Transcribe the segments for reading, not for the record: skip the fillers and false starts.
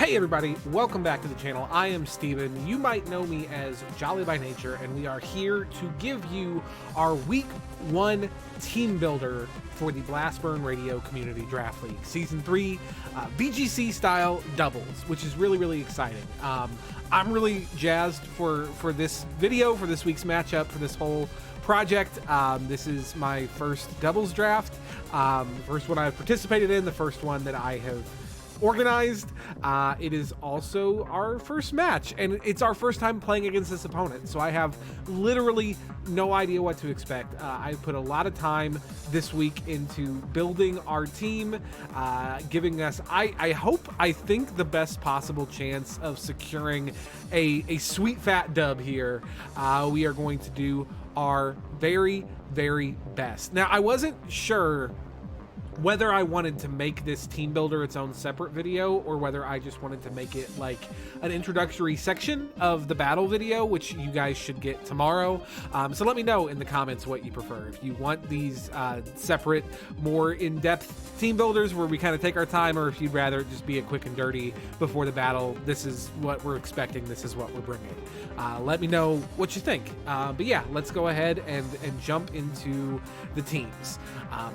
Hey everybody, welcome back to the channel. I am Steven. You might know me as Jolly by Nature, and we are here to give you our Week 1 team builder for the Blastburn Radio Community Draft League. Season 3, BGC style doubles, which is really exciting. I'm really jazzed for this video, for this week's matchup, for this whole project. This is my first doubles draft, the first one I've participated in, the first one that I have organized. It is also our first match, and it's our first time playing against this opponent, so I have literally no idea what to expect. I put a lot of time this week into building our team, giving us, I think, the best possible chance of securing a sweet fat dub here. We are going to do our very best. Now, I wasn't sure whether I wanted to make this team builder its own separate video or whether I just wanted to make it like an introductory section of the battle video, which you guys should get tomorrow. So let me know in the comments what you prefer. If you want these separate, more in-depth team builders where we kind of take our time, or if you'd rather just be a quick and dirty before the battle, this is what we're expecting, this is what we're bringing. Let me know what you think. But yeah, let's go ahead and jump into the teams.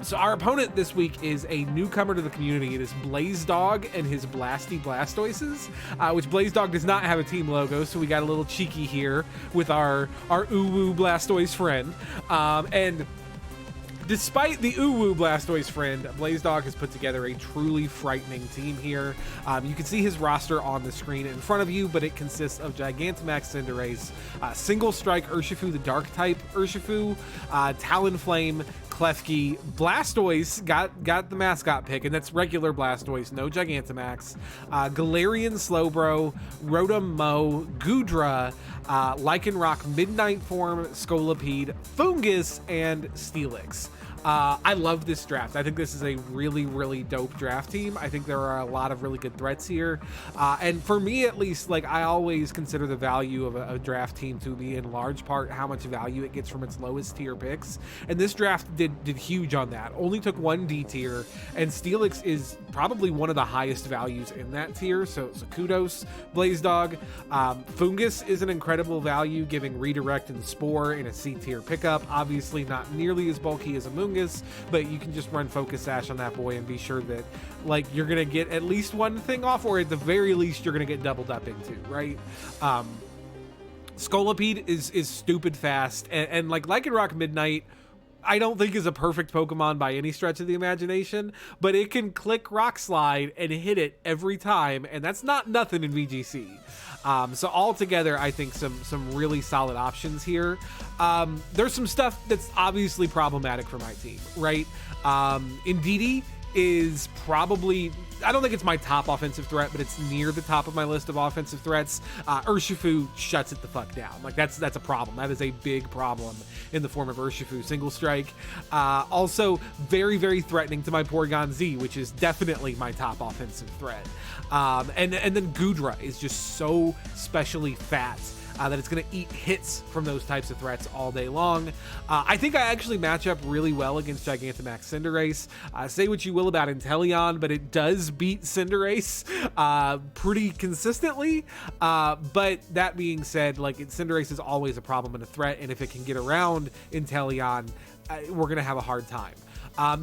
So our opponent this week is a newcomer to the community. It is Blazedog and his Blasty Blastoises, which Blazedog does not have a team logo, so we got a little cheeky here with our Uwu Blastoise friend. And despite the Uwu Blastoise friend, Blazedog has put together a truly frightening team here. You can see his roster on the screen in front of you, but it consists of Gigantamax Cinderace, Single Strike Urshifu, the Dark type Urshifu, Talonflame, Klefki, Blastoise got the mascot pick, and that's regular Blastoise, no Gigantamax, Galarian Slowbro, Rotom, Goodra, Lycanroc Midnight Form, Scolipede, Fungus, and Steelix. I love this draft. I think this is a really dope draft team. I think there are a lot of really good threats here. And for me, at least, like, I always consider the value of a draft team to be in large part how much value it gets from its lowest tier picks. And this draft did huge on that. Only took one D tier, and Steelix is probably one of the highest values in that tier. So kudos, Blazedog. Fungus is an incredible value, giving Redirect and Spore in a C tier pickup. Obviously not nearly as bulky as Amoonguss, but you can just run Focus Sash on that boy and be sure that, like, you're gonna get at least one thing off, or at the very least you're gonna get doubled up into, right? Scolipede is stupid fast, and like Lycanroc Midnight, I don't think is a perfect Pokemon by any stretch of the imagination, but it can click Rock Slide and hit it every time, and that's not nothing in VGC. So altogether, I think some really solid options here. There's some stuff that's obviously problematic for my team, right? Indeedee is probably, I don't think it's my top offensive threat, but it's near the top of my list of offensive threats. Urshifu shuts it the fuck down. Like, that's a problem. That is a big problem in the form of Urshifu Single Strike. Also very threatening to my Porygon Z, which is definitely my top offensive threat. And then Goodra is just so specially fat that it's going to eat hits from those types of threats all day long. I think I actually match up really well against Gigantamax Cinderace. Say what you will about Inteleon, but it does beat Cinderace pretty consistently. But that being said, like, Cinderace is always a problem and a threat, and if it can get around Inteleon, we're going to have a hard time.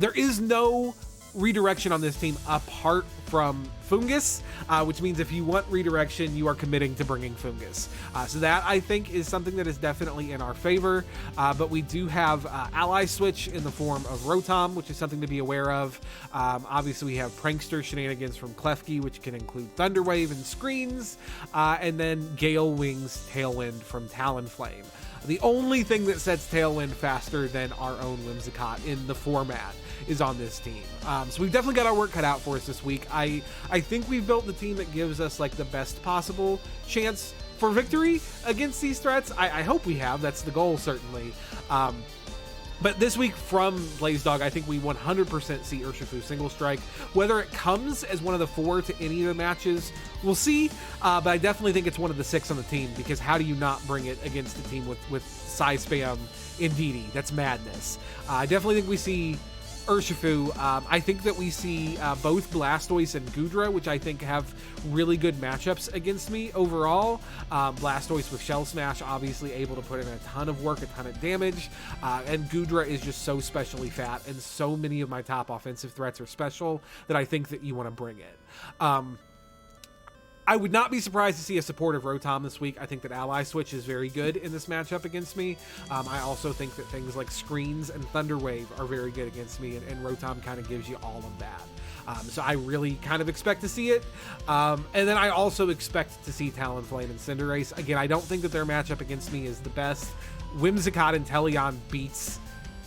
There is no redirection on this team apart from Fungus, which means if you want redirection, you are committing to bringing Fungus. So that, I think, is something that is definitely in our favor. But we do have ally switch in the form of Rotom, which is something to be aware of. Obviously, we have Prankster shenanigans from Klefki, which can include Thunder Wave and Screens, and then Gale Wings Tailwind from Talonflame. The only thing that sets Tailwind faster than our own Whimsicott in the format is on this team. So we've definitely got our work cut out for us this week. I think we've built the team that gives us, like, the best possible chance for victory against these threats. I hope we have. That's the goal, certainly. But this week from Blazedog, I think we 100% see Urshifu Single Strike. Whether it comes as one of the 4 to any of the matches, we'll see. But I definitely think it's one of the 6 on the team, because how do you not bring it against a team with size spam Indeedee? That's madness. I definitely think we see Urshifu, I think that we see both Blastoise and Goodra, which I think have really good matchups against me overall. Blastoise with Shell Smash, obviously able to put in a ton of work, a ton of damage, and Goodra is just so specially fat, and so many of my top offensive threats are special that I think that you want to bring it. I would not be surprised to see a supportive Rotom this week. I think that Ally Switch is very good in this matchup against me. I also think that things like Screens and Thunder Wave are very good against me, and Rotom kind of gives you all of that. So I really kind of expect to see it. And then I also expect to see Talonflame and Cinderace. Again, I don't think that their matchup against me is the best. Whimsicott and Inteleon beats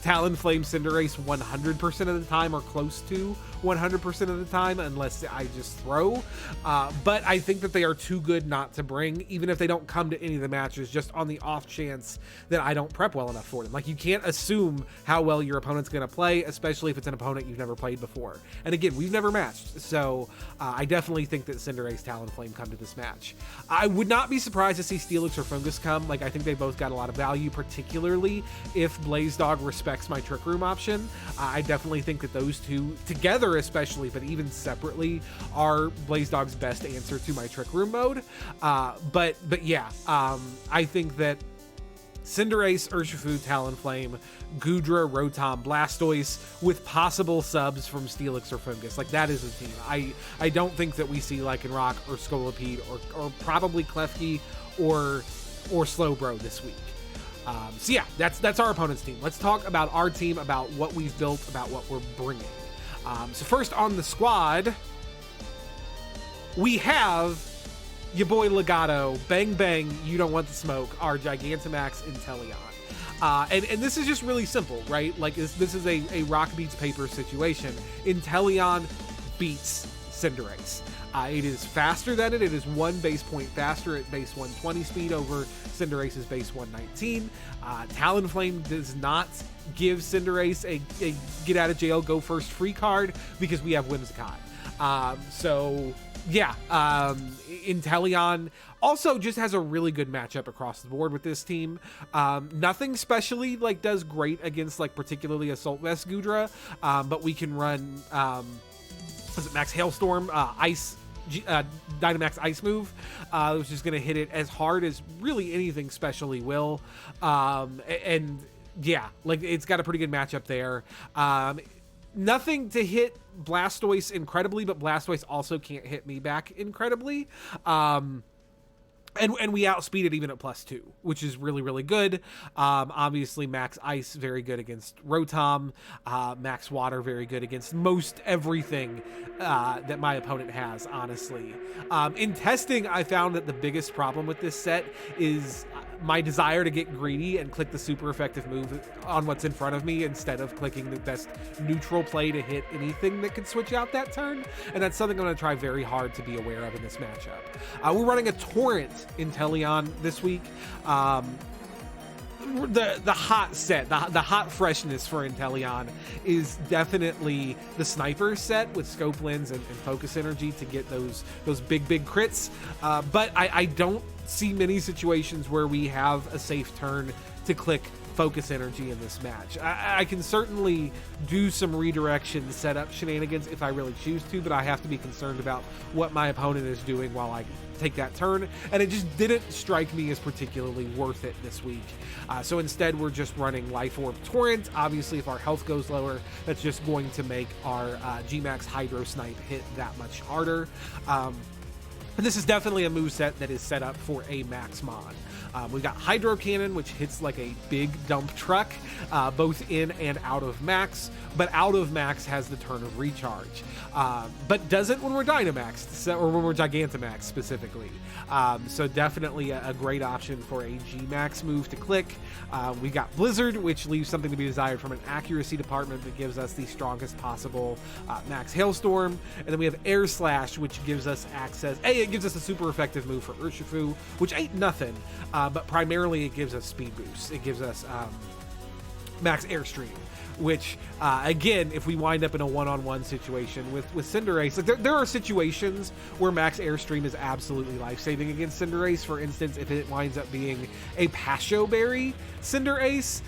Talonflame Cinderace 100% of the time, or close to 100% of the time, unless I just throw. But I think that they are too good not to bring, even if they don't come to any of the matches, just on the off chance that I don't prep well enough for them. Like, you can't assume how well your opponent's going to play, especially if it's an opponent you've never played before. And again, we've never matched, so I definitely think that Cinderace, Talonflame come to this match. I would not be surprised to see Steelix or Fungus come. Like, I think they both got a lot of value, particularly if Blazedog respects my Trick Room option. I definitely think that those two together, especially, but even separately, are Blazedog's best answer to my Trick Room mode. But yeah, I think that Cinderace, Urshifu, Talonflame, Goodra, Rotom, Blastoise, with possible subs from Steelix or Fungus. Like, that is a team. I don't think that we see Lycanroc or Scolipede or probably Klefki or Slowbro this week. So yeah, that's our opponent's team. Let's talk about our team, about what we've built, about what we're bringing. So first on the squad, we have your boy Legato, Bang Bang, You Don't Want the Smoke, our Gigantamax Inteleon. And this is just really simple, right? Like, this is a rock beats paper situation. Inteleon beats Cinderace. It is faster than it. It is 1 base point faster at base 120 speed over Cinderace's base 119. Talonflame does not give Cinderace a get out of jail, go first free card because we have Whimsicott. So yeah, Inteleon also just has a really good matchup across the board with this team. Nothing specially does great against particularly Assault Vest Goodra, but we can run was it Max Hailstorm, Ice, Dynamax Ice move, which is going to hit it as hard as really anything specially will. And yeah, it's got a pretty good matchup there. Nothing to hit Blastoise incredibly, but Blastoise also can't hit me back incredibly. And we outspeed it even at +2, which is really, really good. Obviously, Max Ice, very good against Rotom. Max Water, very good against most everything that my opponent has, honestly. In testing, I found that the biggest problem with this set is my desire to get greedy and click the super effective move on what's in front of me instead of clicking the best neutral play to hit anything that could switch out that turn. And that's something I'm going to try very hard to be aware of in this matchup. We're running a Torrent Inteleon this week. The hot set, the hot freshness for Inteleon is definitely the Sniper set with Scope Lens and Focus Energy to get those big crits. But I don't see many situations where we have a safe turn to click Focus Energy in this match. I can certainly do some redirection setup shenanigans if I really choose to, but I have to be concerned about what my opponent is doing while I take that turn, and it just didn't strike me as particularly worth it this week. So instead, we're just running Life Orb Torrent. Obviously, if our health goes lower, that's just going to make our G-Max Hydro Snipe hit that much harder. And this is definitely a moveset that is set up for a Max Mon. We've got Hydro Cannon, which hits like a big dump truck, both in and out of Max, but out of Max has the turn of Recharge, but doesn't when we're Dynamax, or when we're Gigantamax specifically. So definitely a great option for a G-Max move to click. We got Blizzard, which leaves something to be desired from an accuracy department that gives us the strongest possible Max Hailstorm. And then we have Air Slash, which gives us access. It gives us a super effective move for Urshifu, which ain't nothing, but primarily it gives us speed boost. It gives us Max Airstream, which again, if we wind up in a one-on-one situation with Cinderace, there are situations where Max Airstream is absolutely life-saving against Cinderace. For instance, if it winds up being a Pasho Berry Cinderace,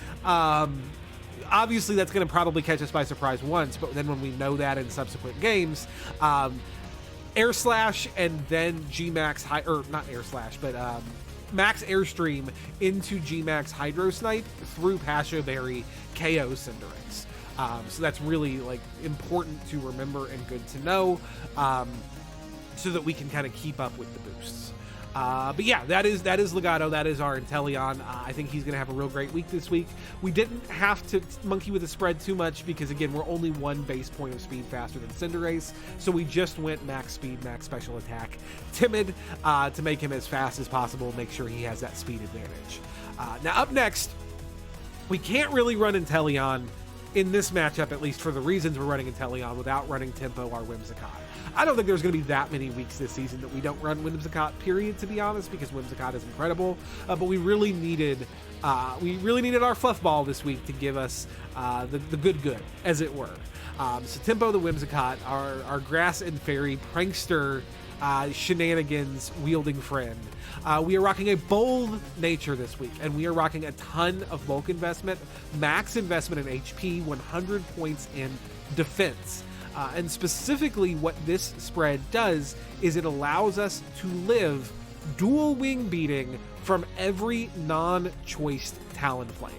obviously that's going to probably catch us by surprise once, but then when we know that in subsequent games, Air Slash and then G-Max, or not Air Slash, but Max Airstream into G-Max Hydro Snipe through Pasho Berry, KO Cinderace. So that's really like important to remember and good to know, so that we can kind of keep up with the boosts. But yeah, that is Legato. That is our Inteleon. I think he's going to have a real great week this week. We didn't have to monkey with the spread too much because, again, we're only one base point of speed faster than Cinderace. So we just went max speed, max special attack, Timid, to make him as fast as possible, make sure he has that speed advantage. Now, up next, we can't really run Inteleon in this matchup, at least for the reasons we're running Inteleon, without running Tempo or Whimsicott. I don't think there's going to be that many weeks this season that we don't run Whimsicott, period, to be honest, because Whimsicott is incredible. But we really needed our fluff ball this week to give us the good, as it were. So Tempo the Whimsicott, our grass and fairy prankster shenanigans wielding friend. We are rocking a bold nature this week, and we are rocking a ton of bulk investment, max investment in HP, 100 points in defense. And specifically what this spread does is it allows us to live dual wing beating from every non-choiced Talonflame.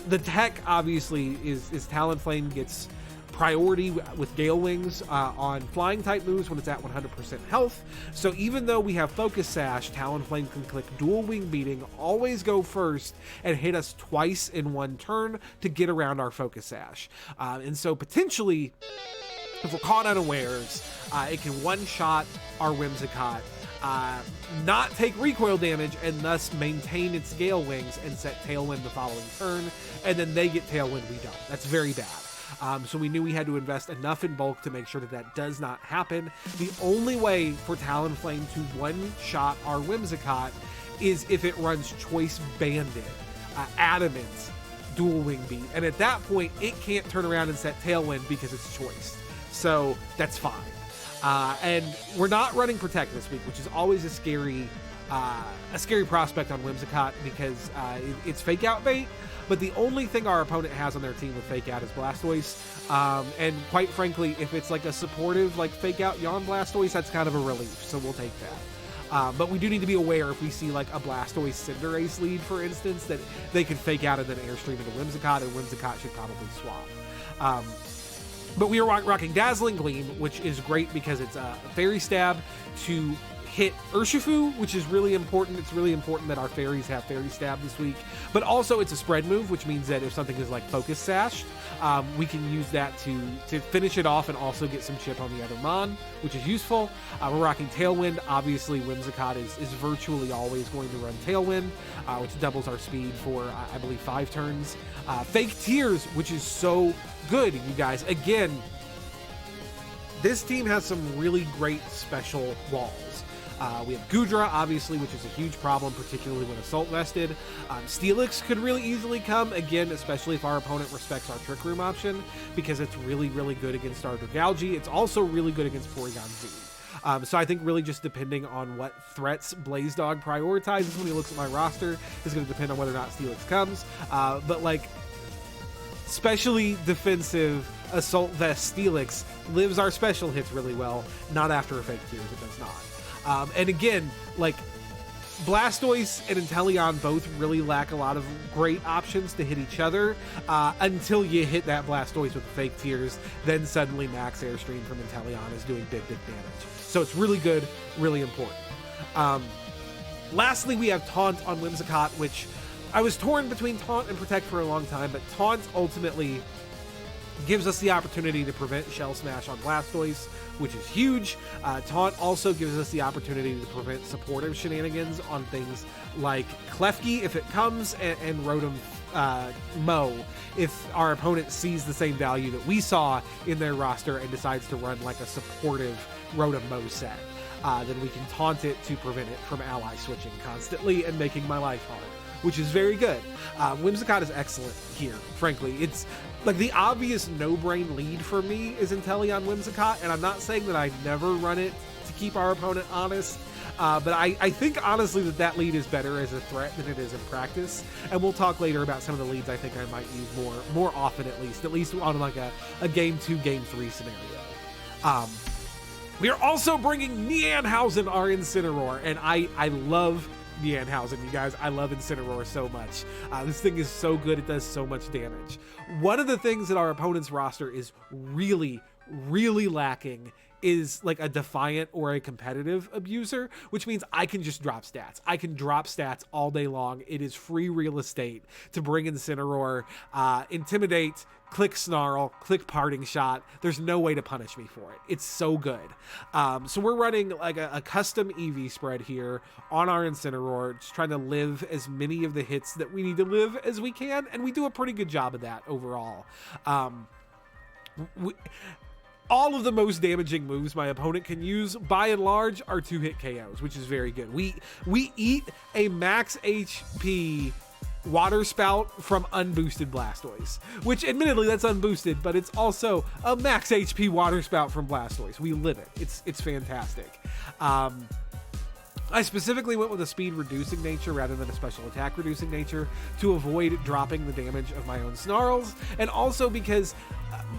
The tech obviously is Talonflame gets priority with Gale Wings on flying type moves when it's at 100% health. So even though we have Focus Sash, Talonflame can click dual wing beating, always go first, and hit us twice in one turn to get around our Focus Sash. And so potentially, if we're caught unawares, it can one-shot our Whimsicott, not take recoil damage, and thus maintain its Gale Wings and set Tailwind the following turn, and then they get Tailwind, we don't. That's very bad. So we knew we had to invest enough in bulk to make sure that does not happen. The only way for Talonflame to one-shot our Whimsicott is if it runs Choice Banded, Adamant, Dual Wing Beat. And at that point, it can't turn around and set Tailwind because it's Choice. So that's fine. And we're not running Protect this week, which is always a scary prospect on Whimsicott because it's Fake Out bait. But the only thing our opponent has on their team with Fake Out is Blastoise. And quite frankly, if it's like a supportive, like Fake Out Yawn Blastoise, that's kind of a relief. So we'll take that. But we do need to be aware if we see like a Blastoise Cinderace lead, for instance, that they can Fake Out and then Airstream into Whimsicott, and Whimsicott should probably swap. But we are rocking Dazzling Gleam, which is great because it's a Fairy Stab to hit Urshifu, which is really important. It's really important that our fairies have Fairy Stab this week. But also it's a spread move, which means that if something is like Focus Sashed, we can use that to finish it off and also get some chip on the other Mon, which is useful. We're rocking Tailwind. Obviously, Whimsicott is virtually always going to run Tailwind, which doubles our speed for, I believe, 5 turns. Fake Tears, which is so good, you guys. Again, this team has some really great special walls. We have Goodra, obviously, which is a huge problem, particularly when Assault vested. Steelix could really easily come, again, especially if our opponent respects our Trick Room option, because it's really, really good against our Dragalge. It's also really good against Porygon Z. So I think really just depending on what threats Blazedog prioritizes when he looks at my roster is going to depend on whether or not Steelix comes. But like, specially defensive Assault Vest Steelix lives our special hits really well, not after a Fake Tears, it does not. And again, like, Blastoise and Inteleon both really lack a lot of great options to hit each other until you hit that Blastoise with the Fake Tears. Then suddenly Max Airstream from Inteleon is doing big damage. So it's really good, really important. Lastly, we have Taunt on Whimsicott, which I was torn between Taunt and Protect for a long time, but Taunt ultimately gives us the opportunity to prevent Shell Smash on Blastoise, which is huge. Taunt also gives us the opportunity to prevent supportive shenanigans on things like Klefki if it comes, and Rotom Mo if our opponent sees the same value that we saw in their roster and decides to run like a supportive Rotom Mo set. Then we can taunt it to prevent it from ally switching constantly and making my life hard, which is very good. Whimsicott is excellent here, frankly. It's like the obvious no-brain lead for me is Inteleon Whimsicott, and I'm not saying that I never run it to keep our opponent honest, But I think honestly that lead is better as a threat than it is in practice, and we'll talk later about some of the leads I think I might use more often, at least on like a game 2, game 3 scenario. We are also bringing Nyanhausen, our Incineroar, and I love Nyanhausen, you guys. I love Incineroar so much. This thing is so good. It does so much damage. One of the things that our opponent's roster is really lacking is like a defiant or a competitive abuser, which means I can just drop stats. I can drop stats all day long. It is free real estate to bring Incineroar, Intimidate, click Snarl, click Parting Shot. There's no way to punish me for it. It's so good. So we're running like a custom EV spread here on our Incineroar, just trying to live as many of the hits that we need to live as we can, and we do a pretty good job of that overall. All of the most damaging moves my opponent can use, by and large, are 2-hit KOs, which is very good. We eat a max HP Water Spout from unboosted Blastoise, which admittedly that's unboosted, but it's also a max HP Water Spout from Blastoise. We live it. It's fantastic. I specifically went with a speed reducing nature rather than a special attack reducing nature to avoid dropping the damage of my own Snarls, and also because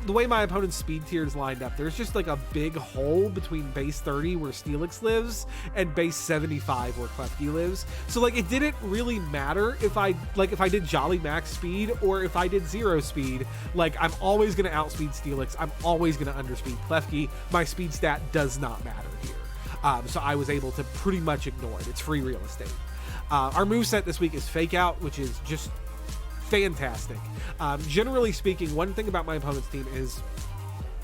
the way my opponent's speed tier is lined up, there's just like a big hole between base 30 where Steelix lives and base 75 where Klefki lives. So like it didn't really matter if I did Jolly max speed or if I did 0 speed. Like I'm always going to outspeed Steelix. I'm always going to underspeed Klefki. My speed stat does not matter here. So I was able to pretty much ignore it. It's free real estate. Our moveset this week is Fake Out, which is just fantastic. Generally speaking, one thing about my opponent's team is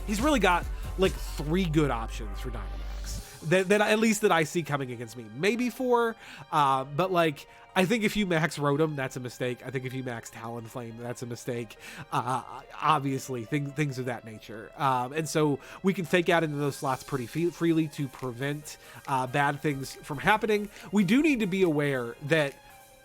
he's really got like 3 good options for Dynamax that at least that I see coming against me. Maybe 4, but like I think if you max Rotom, that's a mistake. I think if you max Talonflame, that's a mistake. Obviously, things of that nature. And so we can fake out into those slots pretty freely to prevent bad things from happening. We do need to be aware that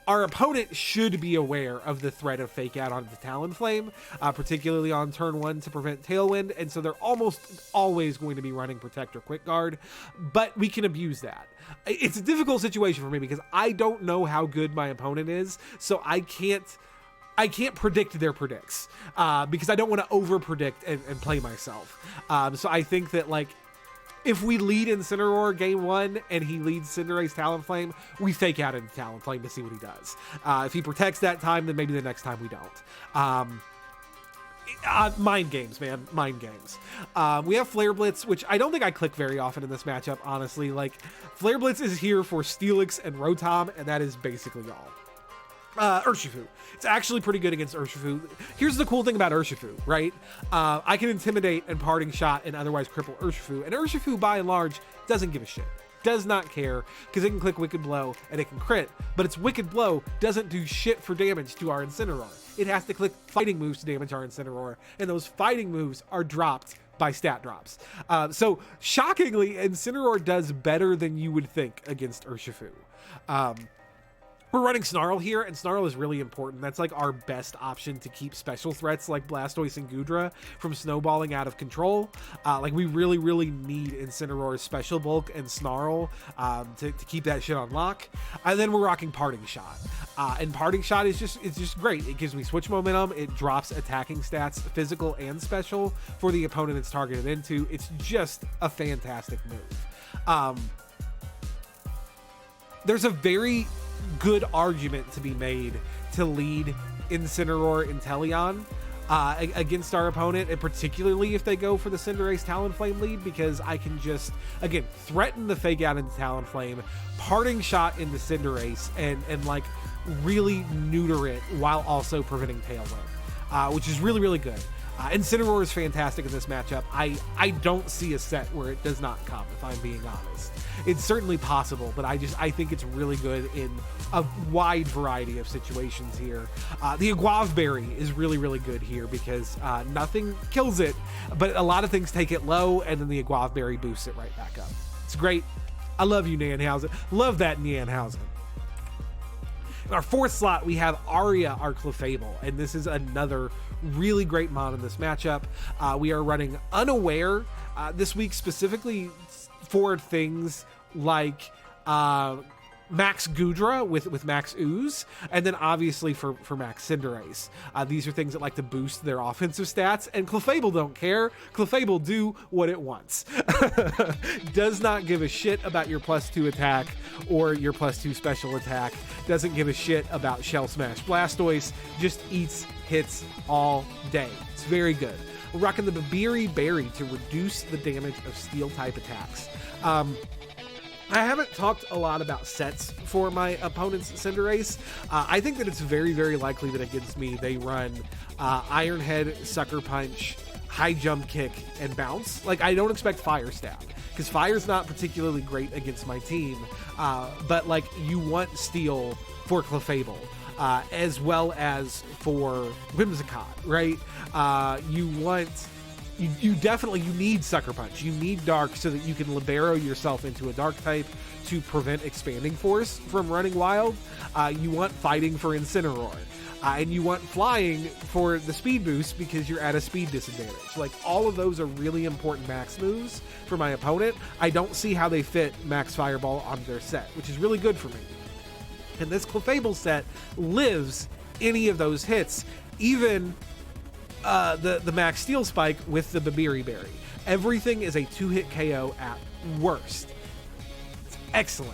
our opponent should be aware of the threat of fake out onto Talonflame, particularly on turn 1 to prevent Tailwind, and so they're almost always going to be running Protect or Quick Guard, but we can abuse that. It's a difficult situation for me because I don't know how good my opponent is, so I can't predict their predicts because I don't want to over predict and play myself. So I think that like if we lead Incineroar game 1 and he leads Cinderace Talonflame, we fake out into Talonflame to see what he does. If he protects that time, then maybe the next time we don't. Mind games, man. Mind games. We have Flare Blitz, which I don't think I click very often in this matchup, honestly. Like, Flare Blitz is here for Steelix and Rotom, and that is basically all. Urshifu. It's actually pretty good against Urshifu. Here's the cool thing about Urshifu, right? I can Intimidate and Parting Shot and otherwise cripple Urshifu, and Urshifu, by and large, doesn't give a shit. Does not care, because it can click Wicked Blow and it can crit, but its Wicked Blow doesn't do shit for damage to our Incineroar. It has to click fighting moves to damage our Incineroar, and those fighting moves are dropped by stat drops. So, shockingly, Incineroar does better than you would think against Urshifu. We're running Snarl here, and Snarl is really important. That's like our best option to keep special threats like Blastoise and Goodra from snowballing out of control. Like we really need Incineroar's Special Bulk and Snarl to keep that shit on lock. And then we're rocking Parting Shot. And Parting Shot is just great. It gives me switch momentum. It drops attacking stats, physical and special, for the opponent it's targeted into. It's just a fantastic move. There's a very good argument to be made to lead Incineroar Inteleon against our opponent, and particularly if they go for the Cinderace Talonflame lead, because I can just, again, threaten the fake out into Talonflame, Parting Shot into Cinderace, and like really neuter it while also preventing Tailwind, which is really good. Incineroar is fantastic in this matchup. I don't see a set where it does not come, if I'm being honest. It's certainly possible, but I think it's really good in a wide variety of situations here. The Aguav Berry is really good here because nothing kills it, but a lot of things take it low, and then the Aguav Berry boosts it right back up. It's great. I love you, Nyanhausen. Love that, Nyanhausen. In our 4th slot, we have Aria, our Clefable, and this is another really great mod in this matchup. We are running Unaware this week specifically for things like Max Goodra with Max Ooze, and then obviously for Max Cinderace. These are things that like to boost their offensive stats, and Clefable don't care. Clefable do what it wants. Does not give a shit about your +2 attack or your +2 special attack. Doesn't give a shit about Shell Smash Blastoise. Just eats hits all day. It's very good. We're rocking the Babiri Berry to reduce the damage of Steel-type attacks. I haven't talked a lot about sets for my opponent's Cinderace. I think that it's very, very likely that against me they run Iron Head, Sucker Punch, High Jump Kick, and Bounce. Like, I don't expect Fire Stab, because Fire's not particularly great against my team. But, like, you want Steel for Clefable, as well as for Whimsicott, right? You definitely need Sucker Punch. You need Dark so that you can Libero yourself into a Dark type to prevent Expanding Force from running wild. You want Fighting for Incineroar. And you want Flying for the speed boost because you're at a speed disadvantage. Like, all of those are really important max moves for my opponent. I don't see how they fit Max Fireball on their set, which is really good for me. And this Clefable set lives any of those hits, even the Max Steel Spike with the Babiri Berry. Everything is a 2-hit KO at worst. It's excellent.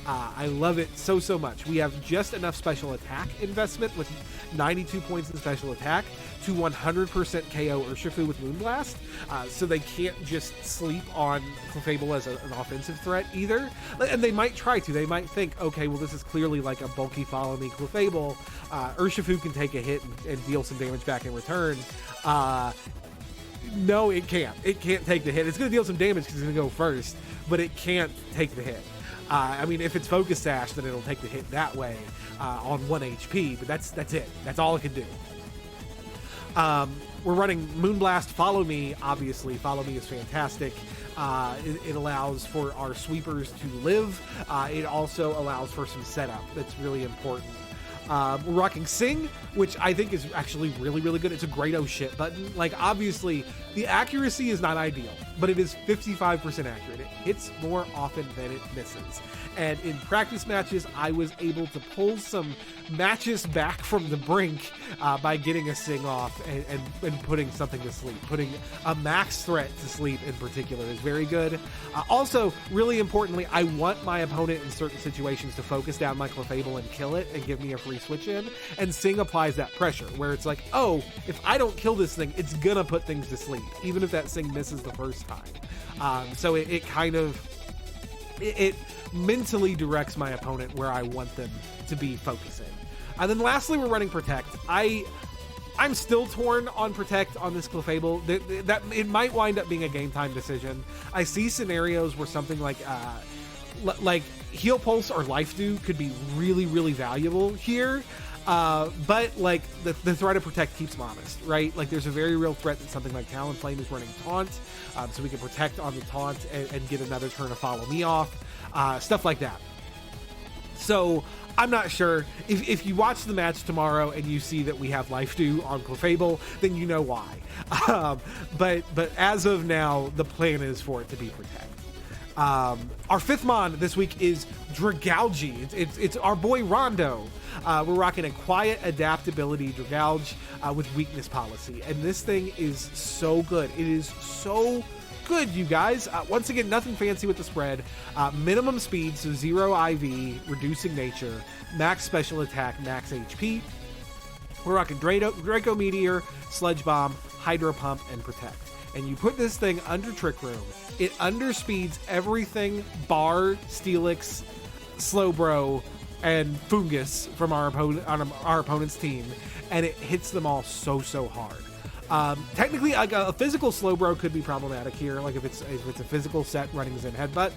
I love it so much. We have just enough special attack investment with 92 points in special attack to 100% KO Urshifu with Moonblast, so they can't just sleep on Clefable as an offensive threat either. And they might try to. They might think, okay, well, this is clearly like a bulky follow me Clefable. Urshifu can take a hit and deal some damage back in return. No, it can't. It can't take the hit. It's going to deal some damage because it's going to go first, but it can't take the hit. I mean, if it's Focus Sash, then it'll take the hit that way on 1 HP, but that's it. That's all it can do. We're running Moonblast Follow Me, obviously. Follow Me is fantastic. It allows for our sweepers to live. It also allows for some setup that's really important. We're rocking Sing, which I think is actually really, really good. It's a great oh shit button. Like, obviously, the accuracy is not ideal, but it is 55% accurate. It hits more often than it misses. And in practice matches, I was able to pull some matches back from the brink by getting a Sing off and putting something to sleep. Putting a max threat to sleep in particular is very good. Also, really importantly, I want my opponent in certain situations to focus down my Clefable and kill it and give me a free switch in. And Sing applies that pressure where it's like, oh, if I don't kill this thing, it's gonna put things to sleep, even if that Sing misses the first time. So it kind of mentally directs my opponent where I want them to be focusing. And then lastly, we're running Protect. I'm still torn on Protect on this Clefable. That it might wind up being a game time decision. I see scenarios where something like Heal Pulse or Life Dew could be really, really valuable here. But like the threat of Protect keeps them honest, right? Like, there's a very real threat that something like Talonflame is running Taunt, so we can Protect on the Taunt and get another turn to Follow Me off, stuff like that. So I'm not sure. If you watch the match tomorrow and you see that we have Life Dew on Clefable, then you know why. But as of now, the plan is for it to be Protect. Our fifth mon this week is Dragalge. It's our boy Rondo. We're rocking a quiet adaptability Dragalge with weakness policy, and this thing is so good. It is so good, you guys. Once again, nothing fancy with the spread. Minimum speed, so 0 IV, reducing nature, max special attack, max HP. We're rocking Draco Meteor, Sludge Bomb, Hydro Pump, and Protect. And you put this thing under Trick Room. It underspeeds everything bar Steelix, Slowbro, and Fungus from our opponent's team, and it hits them all so hard. Technically, like a physical Slowbro could be problematic here, like if it's a physical set running Zen Headbutt,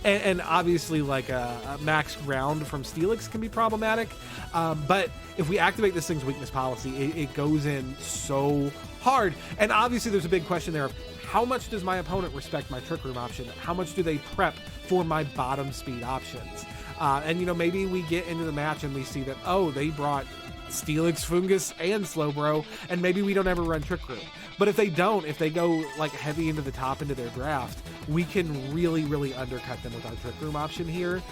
and obviously like a max ground from Steelix can be problematic. But if we activate this thing's weakness policy, it goes in so hard. And obviously, there's a big question there of how much does my opponent respect my Trick Room option? How much do they prep for my bottom speed options? And maybe we get into the match and we see that, oh, they brought Steelix, Fungus, and Slowbro, and maybe we don't ever run Trick Room. But if they don't, if they go like heavy into the top into their draft, we can really, really undercut them with our Trick Room option here.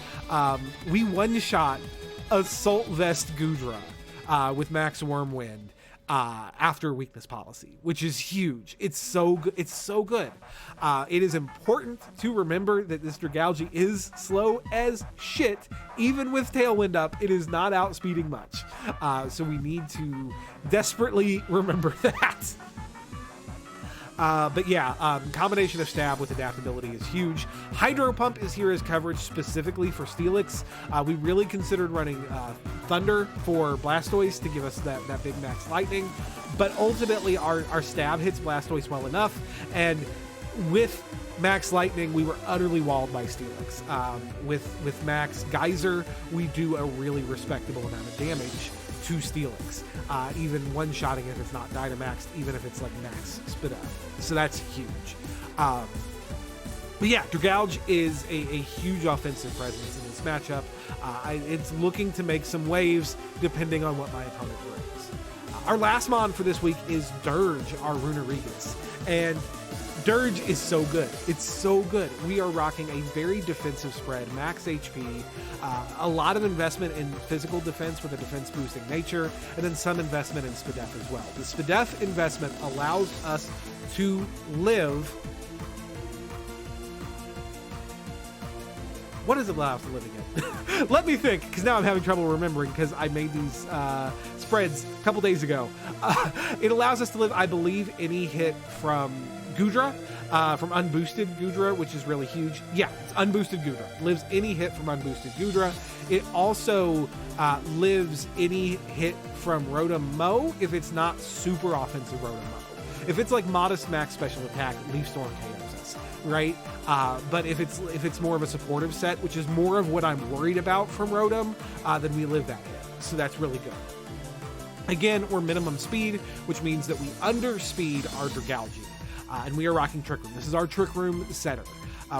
We one-shot Assault Vest Goodra with Max Wormwind after Weakness Policy, which is huge. It's so good. It's so good. It is important to remember that this Dragalge is slow as shit. Even with Tailwind up, it is not outspeeding much. So we need to desperately remember that. But yeah, combination of Stab with Adaptability is huge. Hydro Pump is here as coverage specifically for Steelix. We really considered running Thunder for Blastoise to give us that big max lightning, but ultimately our Stab hits Blastoise well enough, and with max lightning we were utterly walled by Steelix. With max Geyser we do a really respectable amount of damage to Steelix, even one-shotting if it's not Dynamaxed, even if it's like max spit up. So that's huge. But yeah, Dragalge is a huge offensive presence in this matchup. It's looking to make some waves depending on what my opponent brings. Our last mon for this week is Dirge, our Runerigus. And Dirge is so good. It's so good. We are rocking a very defensive spread, max HP, a lot of investment in physical defense with a defense boosting nature, and then some investment in Spadef as well. The Spadef investment allows us to live. What does it allow us to live again? Let me think, because now I'm having trouble remembering because I made these spreads a couple days ago. It allows us to live, I believe, any hit from Goodra, from unboosted Goodra, which is really huge. Yeah, it's unboosted Goodra. Lives any hit from unboosted Goodra. It also lives any hit from Rotom if it's not super offensive Rotom. If it's like modest max special attack, Leaf Storm KOs us, right? But if it's more of a supportive set, which is more of what I'm worried about from Rotom, then we live that hit. So that's really good. Again, we're minimum speed, which means that we underspeed our Dragalge. And we are rocking Trick Room. This is our Trick Room setter.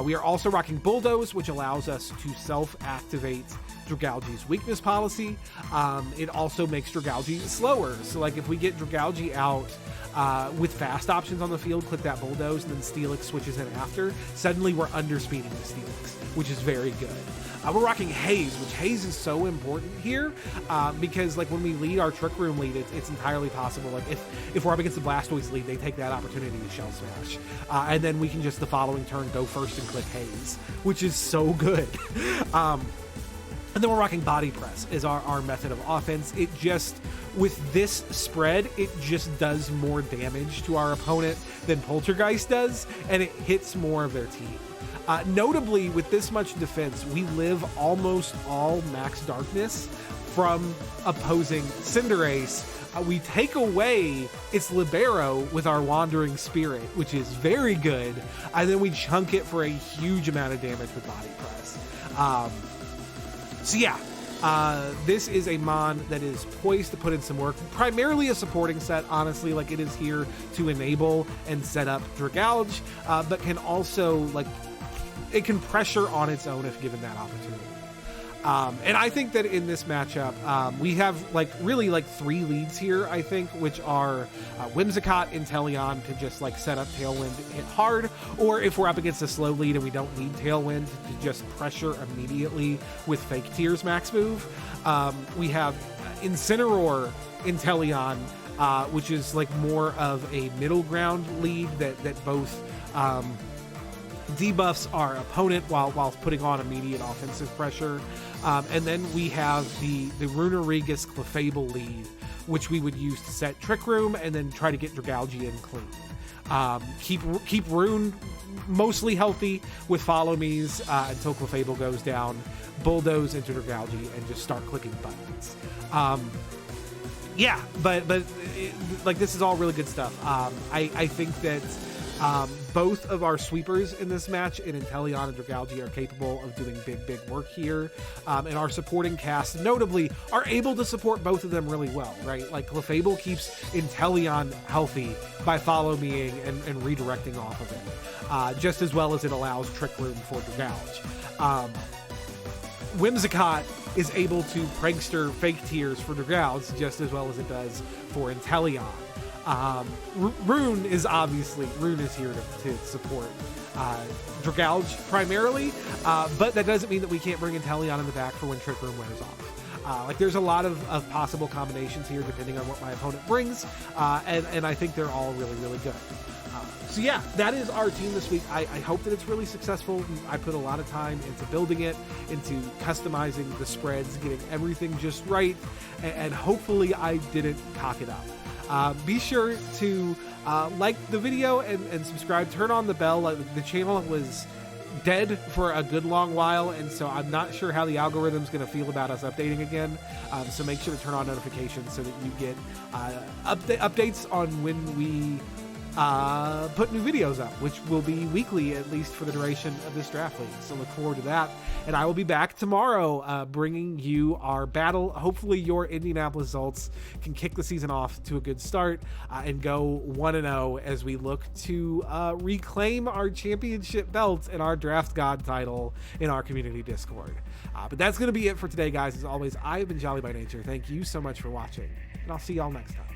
We are also rocking Bulldoze, which allows us to self-activate Dragalge's weakness policy. It also makes Dragalge slower. So like if we get Dragalge out with fast options on the field, click that Bulldoze, and then Steelix switches in after, suddenly we're underspeeding the Steelix, which is very good. We're rocking Haze, which Haze is so important here because like when we lead our Trick Room lead, it's entirely possible. Like if we're up against the Blastoise lead, they take that opportunity to Shell Smash. And then we can just the following turn go first and click Haze, which is so good. And then we're rocking Body Press as our method of offense. It just, with this spread, it just does more damage to our opponent than Poltergeist does, and it hits more of their team. Notably, with this much defense, we live almost all max darkness from opposing Cinderace. We take away its Libero with our Wandering Spirit, which is very good, and then we chunk it for a huge amount of damage with Body Press. So yeah, this is a mon that is poised to put in some work. Primarily a supporting set, honestly. Like it is here to enable and set up Dragalge, but can also like it can pressure on its own if given that opportunity. And I think that in this matchup, we have like really like 3 leads here, I think, which are Whimsicott, Inteleon to just like set up Tailwind, hit hard, or if we're up against a slow lead and we don't need Tailwind to just pressure immediately with Fake Tears max move. We have Incineroar, Inteleon, which is like more of a middle ground lead that both debuffs our opponent while putting on immediate offensive pressure. And then we have the Runerigus Clefable lead, which we would use to set Trick Room and then try to get Dragalge in clean. Keep Rune mostly healthy with Follow Me's until Clefable goes down, Bulldoze into Dragalge, and just start clicking buttons. Yeah, but like this is all really good stuff. I think that both of our sweepers in this match in Inteleon and Dragalge are capable of doing big work here. And our supporting cast, notably, are able to support both of them really well, right? Like Clefable keeps Inteleon healthy by follow meing and redirecting off of it, just as well as it allows Trick Room for Dragalge. Whimsicott is able to Prankster fake tiers for Dragalge just as well as it does for Inteleon. Rune is here to support Dragalge primarily, but that doesn't mean that we can't bring Inteleon in the back for when Trick Room wears off. Like, there's a lot of possible combinations here depending on what my opponent brings, and I think they're all really, really good. So yeah, that is our team this week. I hope that it's really successful. I put a lot of time into building it, into customizing the spreads, getting everything just right, and hopefully I didn't cock it up. Be sure to like the video and subscribe. Turn on the bell. The channel was dead for a good long while, and so I'm not sure how the algorithm's going to feel about us updating again. So make sure to turn on notifications so that you get updates on when we put new videos up, which will be weekly, at least for the duration of this draft league. So look forward to that. And I will be back tomorrow bringing you our battle. Hopefully your Indianapolis Zolts can kick the season off to a good start and go 1-0 as we look to reclaim our championship belt and our Draft God title in our community Discord. But that's going to be it for today, guys. As always, I've been Jolly by Nature. Thank you so much for watching, and I'll see y'all next time.